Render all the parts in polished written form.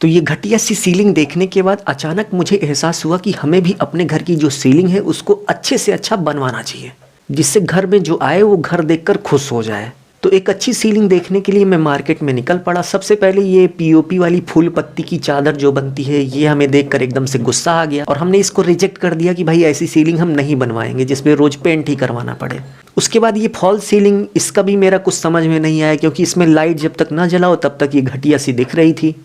तो ये घटिया सी सीलिंग देखने के बाद अचानक मुझे एहसास हुआ कि हमें भी अपने घर की जो सीलिंग है उसको अच्छे से अच्छा बनवाना चाहिए, जिससे घर में जो आए वो घर देखकर खुश हो जाए। तो एक अच्छी सीलिंग देखने के लिए मैं मार्केट में निकल पड़ा। सबसे पहले ये पीओपी वाली फूल पत्ती की चादर जो बनती है, ये हमें देखकर एकदम से गुस्सा आ गया और हमने इसको रिजेक्ट कर दिया कि भाई ऐसी सीलिंग हम नहीं बनवाएंगे जिसमें रोज पेंट ही करवाना पड़े। उसके बाद ये फॉल सीलिंग, इसका भी मेरा कुछ समझ में नहीं आया, क्योंकि इसमें लाइट जब तक ना जलाओ तब तक ये घटिया सी दिख रही थी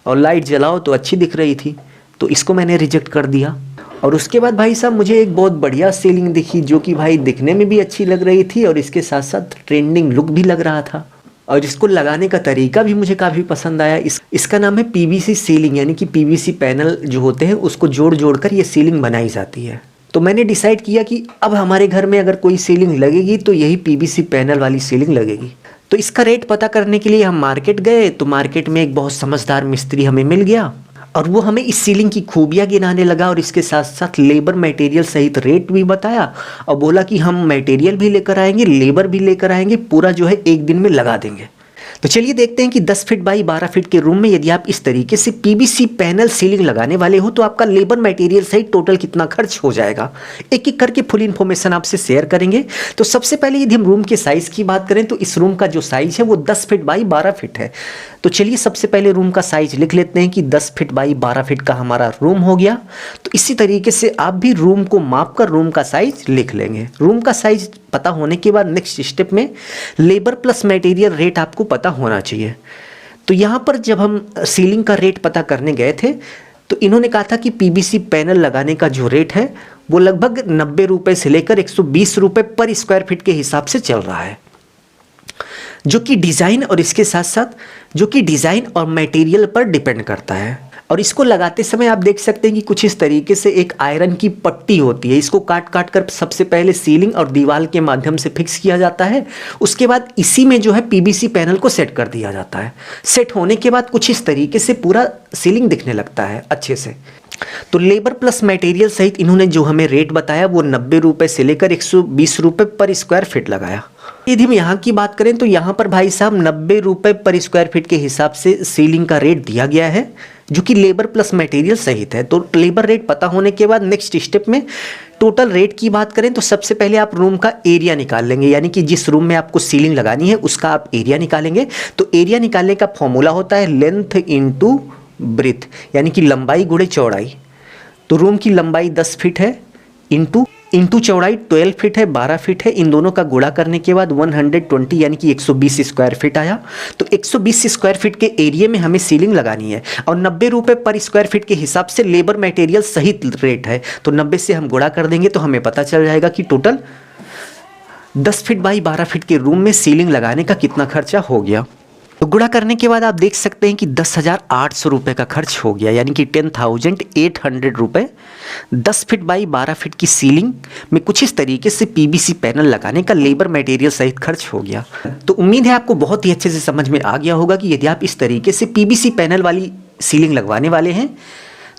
और लाइट जलाओ तो अच्छी दिख रही थी। तो इसको मैंने रिजेक्ट कर दिया। और उसके बाद भाई साहब मुझे एक बहुत बढ़िया सीलिंग दिखी, जो कि भाई दिखने में भी अच्छी लग रही थी और इसके साथ साथ ट्रेंडिंग लुक भी लग रहा था, और जिसको लगाने का तरीका भी मुझे काफ़ी पसंद आया। इसका नाम है पीवीसी सीलिंग, यानी कि पीवीसी पैनल जो होते हैं उसको जोड़ जोड़ कर ये सीलिंग बनाई जाती है। तो मैंने डिसाइड किया कि अब हमारे घर में अगर कोई सीलिंग लगेगी तो यही पीवीसी पैनल वाली सीलिंग लगेगी। तो इसका रेट पता करने के लिए हम मार्केट गए। तो मार्केट में एक बहुत समझदार मिस्त्री हमें मिल गया और वो हमें इस सीलिंग की खूबियाँ गिनाने लगा और इसके साथ साथ लेबर मटेरियल सहित रेट भी बताया और बोला कि हम मटेरियल भी लेकर आएंगे, लेबर भी लेकर आएंगे, पूरा जो है एक दिन में लगा देंगे। तो चलिए देखते हैं कि 10 फीट बाई 12 फीट के रूम में यदि आप इस तरीके से पीवीसी पैनल सीलिंग लगाने वाले हो तो आपका लेबर मटेरियल सहित टोटल कितना खर्च हो जाएगा। एक एक करके फुल इन्फॉर्मेशन आपसे शेयर करेंगे। तो सबसे पहले यदि हम रूम के साइज़ की बात करें तो इस रूम का जो साइज़ है वो 10 फीट बाई 12 फीट है। तो चलिए सबसे पहले रूम का साइज लिख लेते हैं कि 10 फीट बाई 12 फीट का हमारा रूम हो गया। तो इसी तरीके से आप भी रूम को माप कर रूम का साइज लिख लेंगे। रूम का साइज पता होने के बाद नेक्स्ट स्टेप में लेबर प्लस मटेरियल रेट आपको पता होना चाहिए। तो यहाँ पर जब हम सीलिंग का रेट पता करने गए थे तो इन्होंने कहा था कि पीवीसी पैनल लगाने का जो रेट है वो लगभग 90 रुपये से लेकर 120 रुपये पर स्क्वायर फीट के हिसाब से चल रहा है, जो कि डिज़ाइन और इसके साथ साथ जो कि डिज़ाइन और मटेरियल पर डिपेंड करता है। और इसको लगाते समय आप देख सकते हैं कि कुछ इस तरीके से एक आयरन की पट्टी होती है, इसको काट काट कर सबसे पहले सीलिंग और दीवार के माध्यम से फिक्स किया जाता है। उसके बाद इसी में जो है पीवीसी पैनल को सेट कर दिया जाता है। सेट होने के बाद कुछ इस तरीके से पूरा सीलिंग दिखने लगता है अच्छे से। तो लेबर प्लस मटेरियल सहित इन्होंने जो हमें रेट बताया वो 90 रुपये से लेकर 120 रुपये पर स्क्वायर फीट लगाया। यदि हम यहाँ की बात करें तो यहाँ पर भाई साहब 90 रुपये पर स्क्वायर फीट के हिसाब से सीलिंग का रेट दिया गया है, जो कि लेबर प्लस मटेरियल सहित है। तो लेबर रेट पता होने के बाद नेक्स्ट स्टेप में टोटल रेट की बात करें तो सबसे पहले आप रूम का एरिया निकाल लेंगे, यानी कि जिस रूम में आपको सीलिंग लगानी है उसका आप एरिया निकालेंगे। तो एरिया निकालने का फॉर्मूला होता है लेंथ इंटू ब्रेथ, यानी कि लंबाई गुणे चौड़ाई। तो रूम की लंबाई 10 फीट है इंटू चौड़ाई 12 फीट है, 12 फीट है। इन दोनों का गुणा करने के बाद 120 यानी कि 120 स्क्वायर फीट आया। तो 120 स्क्वायर फीट के एरिया में हमें सीलिंग लगानी है और 90 रुपये पर स्क्वायर फीट के हिसाब से लेबर मटेरियल सहित रेट है। तो 90 से हम गुणा कर देंगे तो हमें पता चल जाएगा कि टोटल 10 फीट बाई 12 फीट के रूम में सीलिंग लगाने का कितना खर्चा हो गया। तो गुणा करने के बाद आप देख सकते हैं कि 10,800 रुपये का खर्च हो गया, यानी कि 10,800 रुपये 10 फीट बाई 12 फीट की सीलिंग में कुछ इस तरीके से पीवीसी पैनल लगाने का लेबर मटेरियल सहित खर्च हो गया। तो उम्मीद है आपको बहुत ही अच्छे से समझ में आ गया होगा कि यदि आप इस तरीके से पीवीसी पैनल वाली सीलिंग लगवाने वाले हैं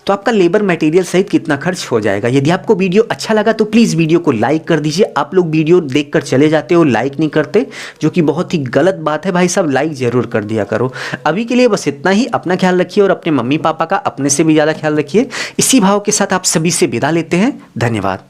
तो आपका लेबर मटेरियल सहित कितना खर्च हो जाएगा। यदि आपको वीडियो अच्छा लगा तो प्लीज़ वीडियो को लाइक कर दीजिए। आप लोग वीडियो देखकर चले जाते हो, लाइक नहीं करते, जो कि बहुत ही गलत बात है। भाई साहब लाइक ज़रूर कर दिया करो। अभी के लिए बस इतना ही। अपना ख्याल रखिए और अपने मम्मी पापा का अपने से भी ज़्यादा ख्याल रखिए। इसी भाव के साथ आप सभी से विदा लेते हैं। धन्यवाद।